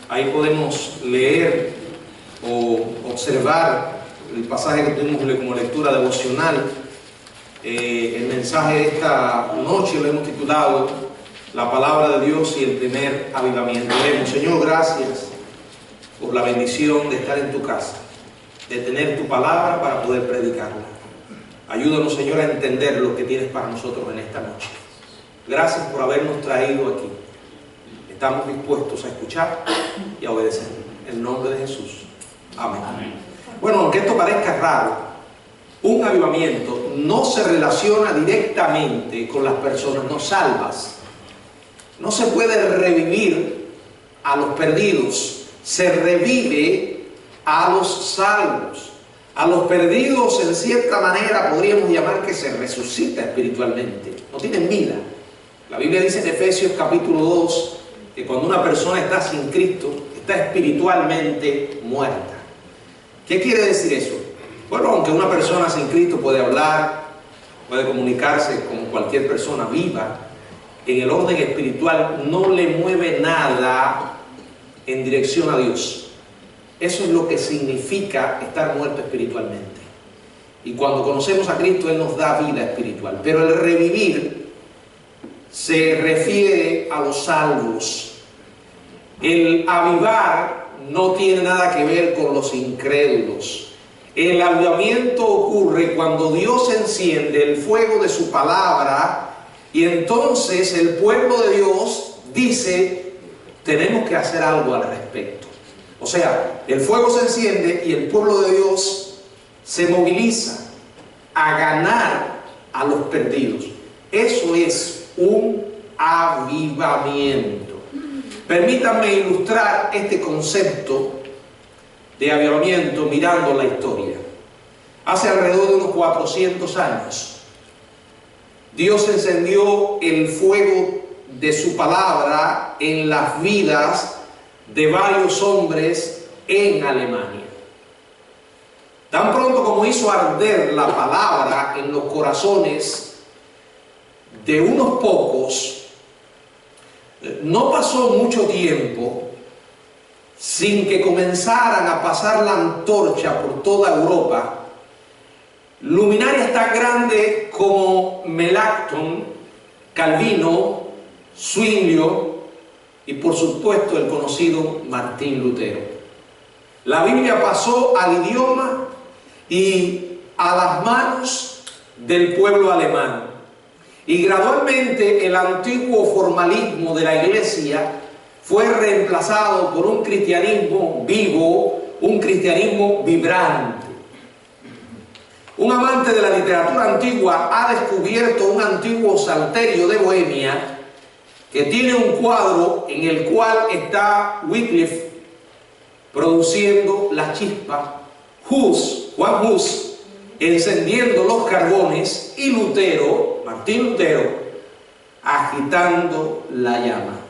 Ahí podemos leer o observar el pasaje que tuvimos como lectura devocional. El mensaje de esta noche lo hemos titulado La palabra de Dios y el primer avivamiento. Oremos. Señor, gracias por la bendición de estar en tu casa, de tener tu palabra para poder predicarla. Ayúdanos, Señor, a entender lo que tienes para nosotros en esta noche. Gracias por habernos traído aquí. Estamos dispuestos a escuchar y a obedecer. En el nombre de Jesús. Amén. Amén. Bueno, aunque esto parezca raro, un avivamiento no se relaciona directamente con las personas no salvas. No se puede revivir a los perdidos. Se revive a los salvos. A los perdidos, en cierta manera, podríamos llamar que se resucita espiritualmente. No tienen vida. La Biblia dice en Efesios capítulo 2 que cuando una persona está sin Cristo, está espiritualmente muerta. ¿Qué quiere decir eso? Bueno, aunque una persona sin Cristo puede hablar, puede comunicarse como cualquier persona viva, en el orden espiritual no le mueve nada en dirección a Dios. Eso es lo que significa estar muerto espiritualmente. Y cuando conocemos a Cristo, Él nos da vida espiritual. Pero el revivir se refiere a los salvos. El avivar no tiene nada que ver con los incrédulos. El avivamiento ocurre cuando Dios enciende el fuego de su palabra y entonces el pueblo de Dios dice, tenemos que hacer algo al respecto. O sea, el fuego se enciende y el pueblo de Dios se moviliza a ganar a los perdidos. Eso es un avivamiento. Permítanme ilustrar este concepto de avivamiento mirando la historia. Hace alrededor de unos 400 años, Dios encendió el fuego de su palabra en las vidas de varios hombres en Alemania. Tan pronto como hizo arder la palabra en los corazones de unos pocos, no pasó mucho tiempo sin que comenzaran a pasar la antorcha por toda Europa luminarias tan grandes como Melanchthon, Calvino, Zwinglio y por supuesto el conocido Martín Lutero. La Biblia pasó al idioma y a las manos del pueblo alemán. Y gradualmente el antiguo formalismo de la iglesia fue reemplazado por un cristianismo vivo, un cristianismo vibrante. Un amante de la literatura antigua ha descubierto un antiguo salterio de Bohemia que tiene un cuadro en el cual está Wycliffe produciendo la chispa, Juan Hus encendiendo los carbones y Lutero, Martín Lutero, agitando la llama.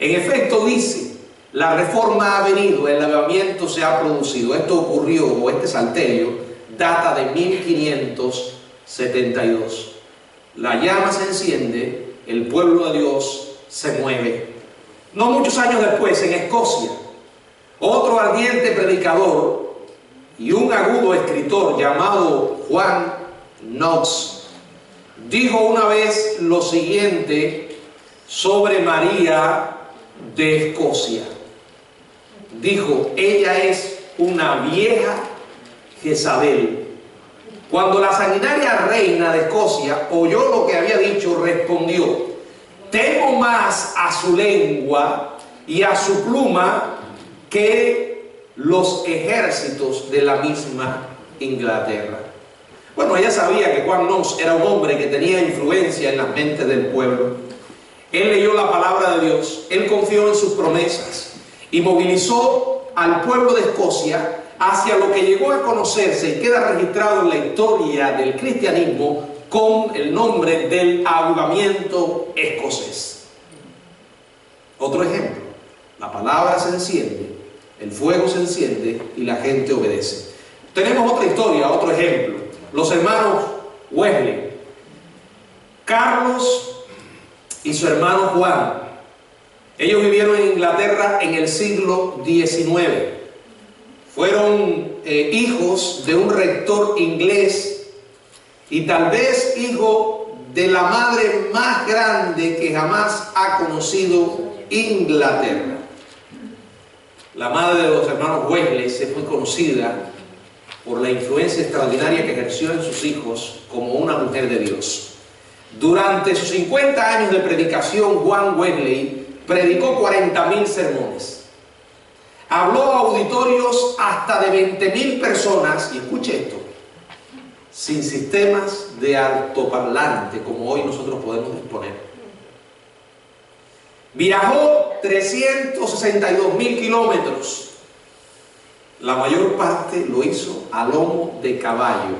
En efecto dice, la reforma ha venido, el avivamiento se ha producido. Esto ocurrió, o este salterio, data de 1572. La llama se enciende, el pueblo de Dios se mueve. No muchos años después, en Escocia, otro ardiente predicador y un agudo escritor llamado Juan Knox dijo una vez lo siguiente sobre María de Escocia. Dijo, ella es una vieja Jezabel. Cuando la sanguinaria reina de Escocia oyó lo que había dicho, respondió, temo más a su lengua y a su pluma que los ejércitos de la misma Inglaterra. Bueno, ella sabía que Juan Knox era un hombre que tenía influencia en las mentes del pueblo. Él leyó la palabra de Dios, él confió en sus promesas y movilizó al pueblo de Escocia hacia lo que llegó a conocerse y queda registrado en la historia del cristianismo con el nombre del avivamiento escocés. Otro ejemplo, la palabra se enciende, el fuego se enciende y la gente obedece. Tenemos otra historia, otro ejemplo, los hermanos Wesley. Carlos y su hermano Juan Ellos vivieron en Inglaterra en el siglo XIX. Fueron hijos de un rector inglés y tal vez hijo de la madre más grande que jamás ha conocido Inglaterra. La madre de los hermanos Wesley se fue conocida por la influencia extraordinaria que ejerció en sus hijos como una mujer de Dios. Durante sus 50 años de predicación, Juan Wesley predicó 40.000 sermones. Habló a auditorios hasta de 20.000 personas, y escuche esto, sin sistemas de altoparlante como hoy nosotros podemos disponer. Viajó 362.000 kilómetros. La mayor parte lo hizo a lomo de caballo,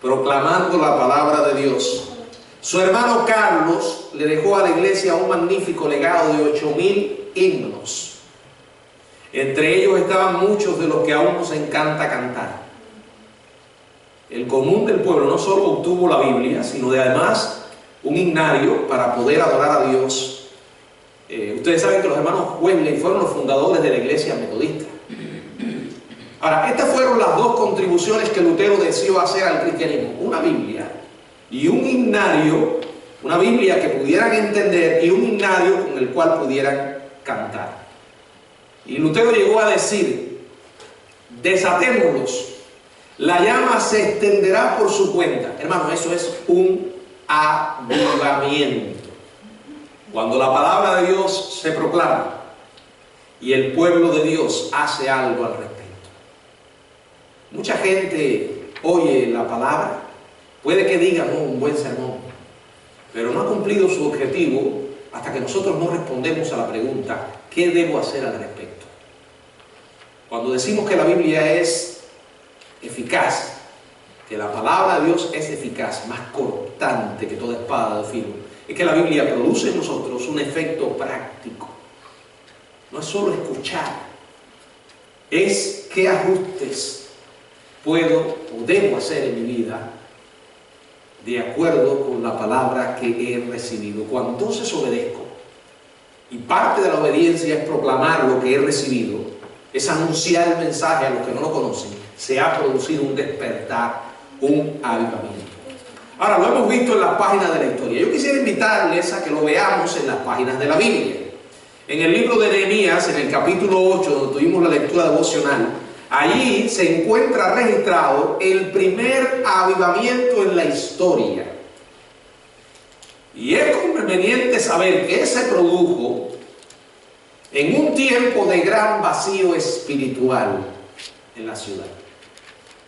proclamando la palabra de Dios. Su hermano Carlos le dejó a la iglesia un magnífico legado de 8.000 himnos. Entre ellos estaban muchos de los que aún nos encanta cantar. El común del pueblo no solo obtuvo la Biblia, sino de además un himnario para poder adorar a Dios. Ustedes saben que los hermanos Wesley fueron los fundadores de la iglesia metodista. Ahora, estas fueron las dos contribuciones que Lutero deseó hacer al cristianismo: una Biblia y un himnario, una Biblia que pudieran entender y un himnario con el cual pudieran cantar. Y Lutero llegó a decir: desatémoslos, la llama se extenderá por su cuenta. Hermano, eso es un avivamiento. Cuando la palabra de Dios se proclama y el pueblo de Dios hace algo al respecto. Mucha gente oye la palabra, puede que diga un buen sermón, pero no ha cumplido su objetivo hasta que nosotros no respondemos a la pregunta: ¿qué debo hacer al respecto? Cuando decimos que la Biblia es eficaz, que la palabra de Dios es eficaz, más cortante que toda espada de filo, es que la Biblia produce en nosotros un efecto práctico. No es solo escuchar, es qué ajustes puedo o debo hacer en mi vida de acuerdo con la palabra que he recibido. Cuando entonces obedezco, y parte de la obediencia es proclamar lo que he recibido, es anunciar el mensaje a los que no lo conocen, se ha producido un despertar, un avivamiento. Ahora, lo hemos visto en las páginas de la historia. Yo quisiera invitarles a que lo veamos en las páginas de la Biblia. En el libro de Nehemías, en el capítulo 8, donde tuvimos la lectura devocional, allí se encuentra registrado el primer avivamiento en la historia. Y es conveniente saber que se produjo en un tiempo de gran vacío espiritual en la ciudad.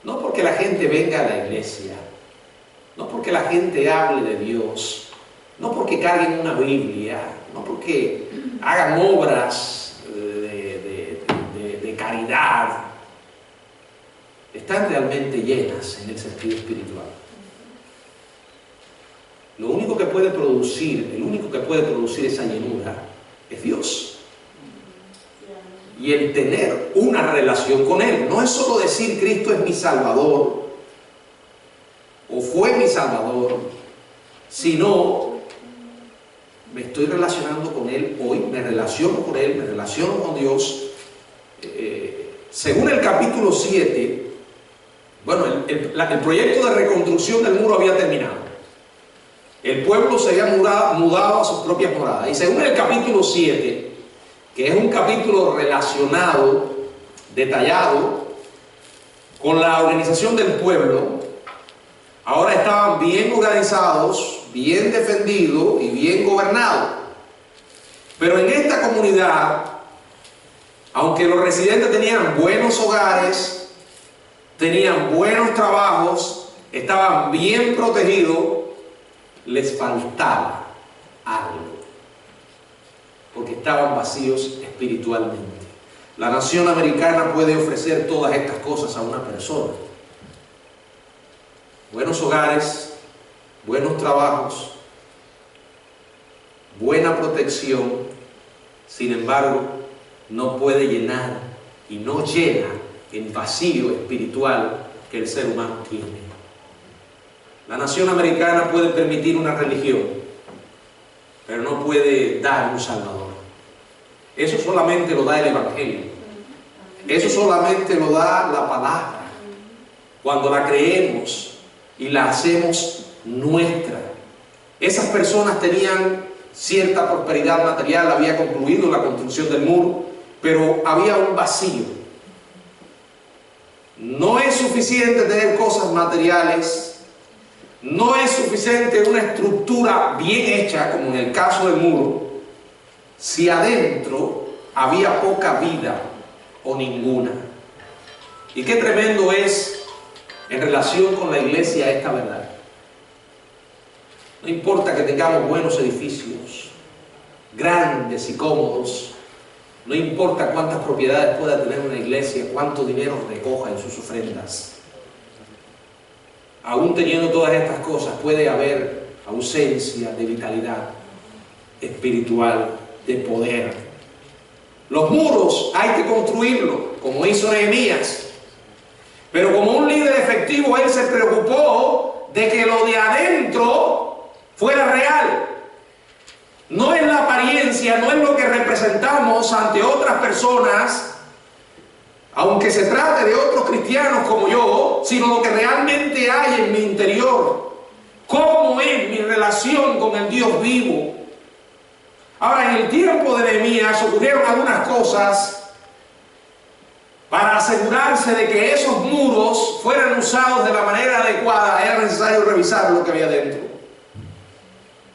No porque la gente venga a la iglesia, no porque la gente hable de Dios, no porque carguen una Biblia, no porque hagan obras de caridad, están realmente llenas en el sentido espiritual. Lo único que puede producir, el único que puede producir esa llenura es Dios. Y el tener una relación con Él. No es solo decir Cristo es mi Salvador o fue mi Salvador, sino me estoy relacionando con Él hoy, me relaciono con Él, me relaciono con Dios. Según el capítulo 7, bueno, el proyecto de reconstrucción del muro había terminado. El pueblo se había mudado a sus propias moradas. Y según el capítulo 7, que es un capítulo relacionado, detallado, con la organización del pueblo, ahora estaban bien organizados, bien defendidos y bien gobernados. Pero en esta comunidad, aunque los residentes tenían buenos hogares, tenían buenos trabajos, estaban bien protegidos, les faltaba algo, porque estaban vacíos espiritualmente. La nación americana puede ofrecer todas estas cosas a una persona: buenos hogares, buenos trabajos, buena protección. Sin embargo, no puede llenar y no llena el vacío espiritual que el ser humano tiene. La nación americana puede permitir una religión, pero no puede dar un Salvador. Eso solamente lo da el Evangelio. Eso solamente lo da la palabra. Cuando la creemos y la hacemos nuestra. Esas personas tenían cierta prosperidad material, había concluido la construcción del muro, pero había un vacío. No es suficiente tener cosas materiales, no es suficiente una estructura bien hecha, como en el caso del muro, si adentro había poca vida o ninguna. Y qué tremendo es en relación con la iglesia esta verdad. No importa que tengamos buenos edificios, grandes y cómodos, no importa cuántas propiedades pueda tener una iglesia, cuánto dinero recoja en sus ofrendas. Aún teniendo todas estas cosas, puede haber ausencia de vitalidad espiritual, de poder. Los muros hay que construirlos, como hizo Nehemías. Pero como un líder efectivo, él se preocupó de que lo de adentro fuera real. No es la apariencia, no es lo que representamos ante otras personas, aunque se trate de otros cristianos como yo, sino lo que realmente hay en mi interior. ¿Cómo es mi relación con el Dios vivo? Ahora, en el tiempo de Nehemías ocurrieron algunas cosas para asegurarse de que esos muros fueran usados de la manera adecuada. Era necesario revisar lo que había dentro.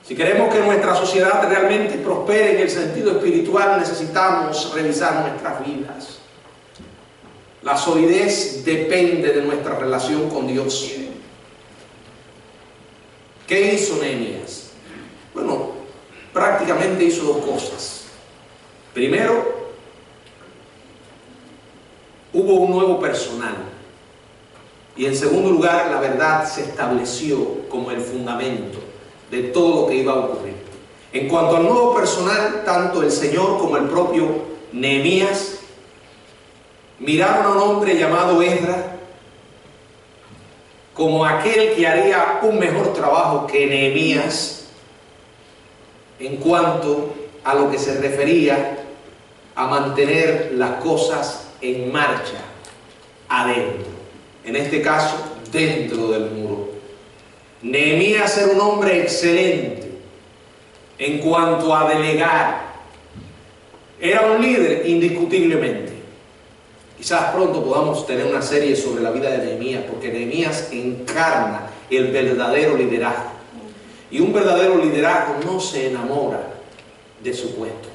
Si queremos que nuestra sociedad realmente prospere en el sentido espiritual, necesitamos revisar nuestras vidas. La solidez depende de nuestra relación con Dios. ¿Qué hizo Nehemías? Bueno, prácticamente hizo dos cosas. Primero, hubo un nuevo personal. Y en segundo lugar, la verdad se estableció como el fundamento de todo lo que iba a ocurrir. En cuanto al nuevo personal, tanto el Señor como el propio Nehemías miraron a un hombre llamado Esdras como aquel que haría un mejor trabajo que Nehemías en cuanto a lo que se refería a mantener las cosas en marcha adentro, en este caso dentro del muro. Nehemías era un hombre excelente en cuanto a delegar. Era un líder indiscutiblemente. Quizás pronto podamos tener una serie sobre la vida de Nehemías, porque Nehemías encarna el verdadero liderazgo. Y un verdadero liderazgo no se enamora de su puesto.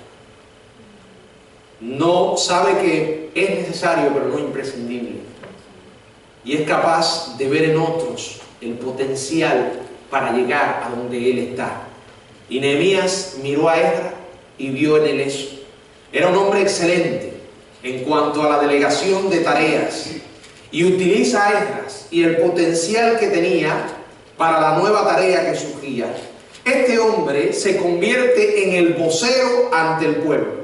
No sabe que es necesario, pero no imprescindible. Y es capaz de ver en otros el potencial para llegar a donde él está. Y Nehemías miró a Esdras y vio en él eso. Era un hombre excelente en cuanto a la delegación de tareas, y utiliza a Esdras y el potencial que tenía para la nueva tarea que surgía. Este hombre se convierte en el vocero ante el pueblo.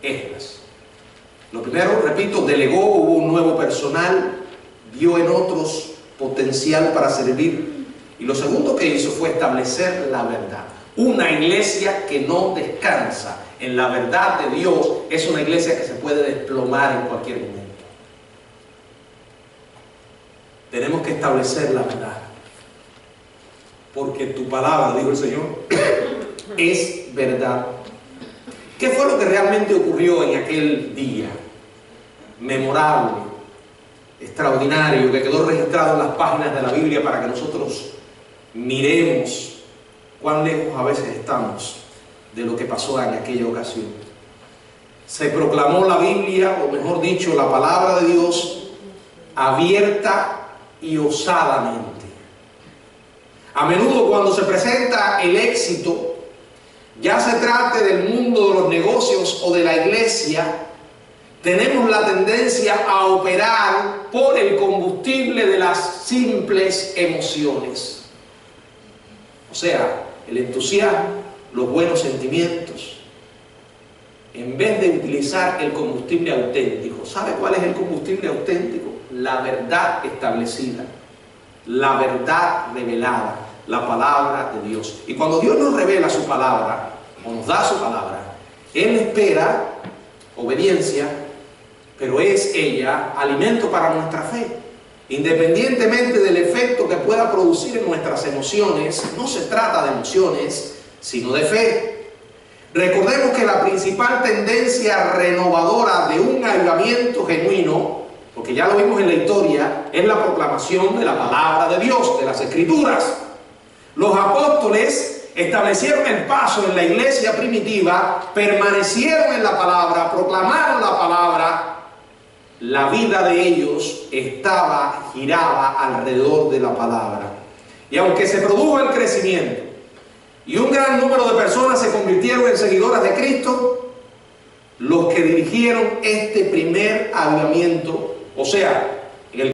Esdras. Lo primero, repito, delegó, hubo un nuevo personal, vio en otros potencial para servir. Y lo segundo que hizo fue establecer la verdad. Una iglesia que no descansa en la verdad de Dios es una iglesia que se puede desplomar en cualquier momento. Tenemos que establecer la verdad, porque tu palabra, dijo el Señor, es verdad. ¿Qué fue lo que realmente ocurrió en aquel día memorable, extraordinario, que quedó registrado en las páginas de la Biblia para que nosotros miremos cuán lejos a veces estamos de lo que pasó en aquella ocasión? Se proclamó la Biblia, o mejor dicho, la palabra de Dios, abierta y osadamente. A menudo cuando se presenta el éxito, ya se trate del mundo de los negocios o de la iglesia, tenemos la tendencia a operar por el combustible de las simples emociones. O sea, el entusiasmo, los buenos sentimientos, en vez de utilizar el combustible auténtico. ¿Sabe cuál es el combustible auténtico? La verdad establecida, la verdad revelada, la palabra de Dios. Y cuando Dios nos revela su palabra, o nos da su palabra, Él espera obediencia, pero es ella alimento para nuestra fe. Independientemente del efecto que pueda producir en nuestras emociones, no se trata de emociones, sino de fe. Recordemos que la principal tendencia renovadora de un avivamiento genuino, porque ya lo vimos en la historia, es la proclamación de la palabra de Dios, de las Escrituras. Los apóstoles establecieron el paso en la iglesia primitiva, permanecieron en la palabra, proclamaron la palabra. La vida de ellos giraba alrededor de la palabra. Y aunque se produjo el crecimiento y un gran número de personas se convirtieron en seguidoras de Cristo, los que dirigieron este primer avivamiento, o sea,